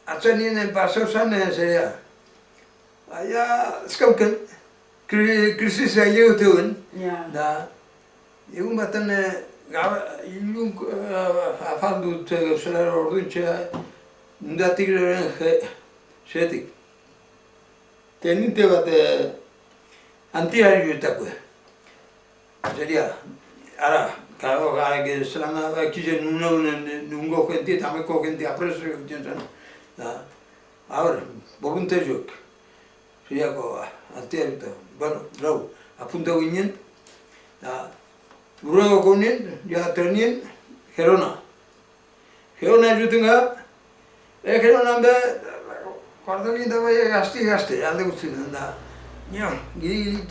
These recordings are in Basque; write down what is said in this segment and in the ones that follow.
atzen nien pasau zan, zerea. Baina, ezkauken, krisisa hilegoteuen, da, egun baten, ilun afaldut zelara orduintxea, mundatik lehen zetik. Teninte bat antiharrioetako. Zeria, ara, claro, zelan akizen nungo gente eta ameko gente apreso egiten zen. Voluntarioak, zeriako antiharrioetako. Bueno, lau, apunta ginen, Burugoko nien, ja trenien, Gerona. Gerona juten gara, Geronan be, kuartelin da bai gazte, alde guztien da. Nio, giri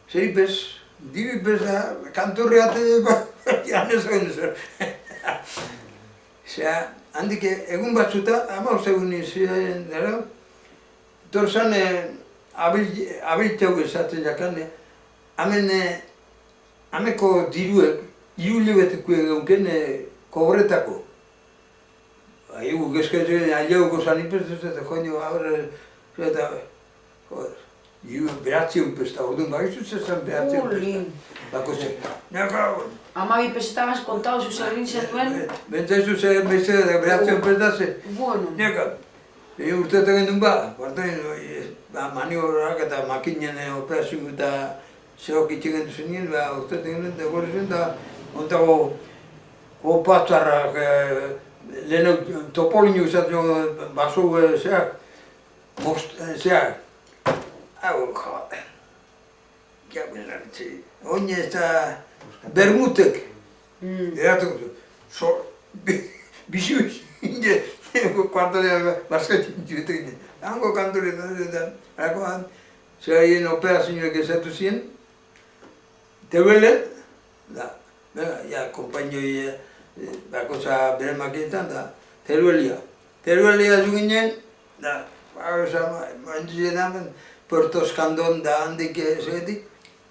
zeripez, diripez da, kantorri ate, janez egin zer. Zea, handik egun batzuta, ama egun izan dara, torzan abiltau esaten jakan, Hameko diruek, hilebeteko egunken kobretako. Egu gezketzen, aileguko zanipez, eta joan eta beratzion pesta, orduan gaizu zezen beratzion pesta. Bako ze. Amabi pesetabas kontau zuzerrin zetuen? Bentzaizu zer beste beratzion pesta ze. Bueno. Neka, urteetan gendun ba, maniorak eta makinen operazio eta zeok itxegen duzenien, urteetan gendun, degorri zen da, ontago opatzarrak, lehenak topolinu izatzen baso zeak, zeak. Hau, jode, gaben hartzi, oin ez da bermutek, eratuko zu, bizu inde, kuartolea baskatzen dituetek, hango kantoretan, harakoan, zeraien operazioak ezatu ziren, Teruelen, ja, kompainoi bakotza bere makinetan, da, Teruelia zuginen, da, mandizien hamen, Puerto Escandón da handik zegetik,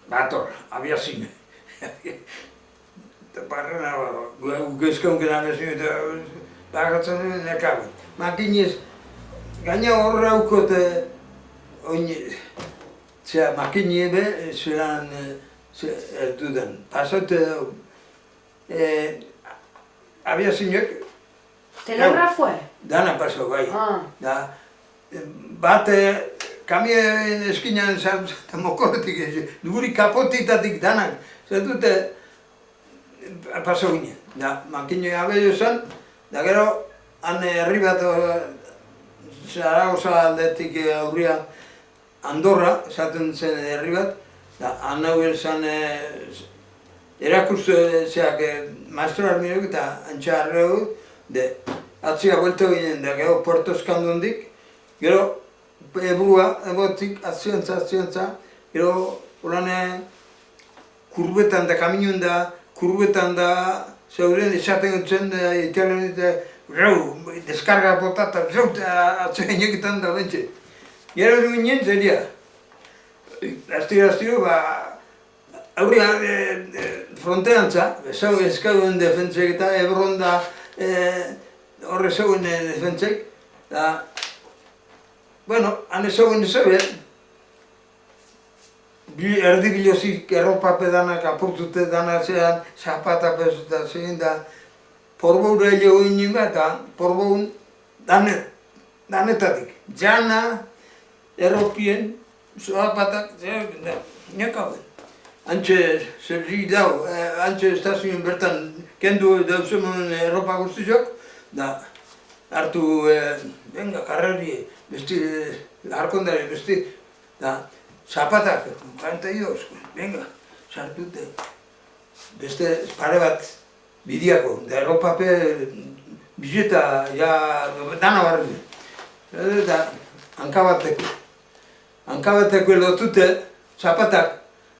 bator, abiazin. Eta barrena, gezkaunken amezin, eta bagatzen nekaben. Makinez, gaina horra haukot, zera, makinie be, zeran erdudan. Pasot, abiazinek... Telegrafue? Dana paso, bai. Bat, kamien eskinan eta mokorretik ez, guri kapotitatik danak, zer dute paso ginen. Makinoi abelio zen, da gero, han herri bat, Zaragoza aldetik aurria Andorra, esaten zen herri bat, han hauen zen erakusteak maestro arminok eta antxarregu, atzia buelta ginen, da gero Puerto Escandondik, gero eburua, ebotik, atzientza, gero horan kurbetan da, kaminoen da, kurbetan da, zeuren esaten dutzen italian eta deskarga botata, atzien egitan da bentsa. Gero ginen zeria, astiro, aurria fronteantza, eskauen defentsek eta Ebron da horre zeuen defentsek, bueno, han zeuen zeuen, erdi bilozik erropape danak apurtute danak zean, zapata pezuta zein da, porboura ego inin bat, eta porboun danetatik. Jana, erropien, zapatak, nekauen. Antxe zerri dau, antxe estazioen bertan kendu dauzemen erropa guztizok, da hartu, venga, karreri, besti, arkondari, besti, da zapatak, 42, venga, sartute, beste pare bat bidiako, da erropape bizeta, ja, dana barri. Eta hankabateko lotute zapatak,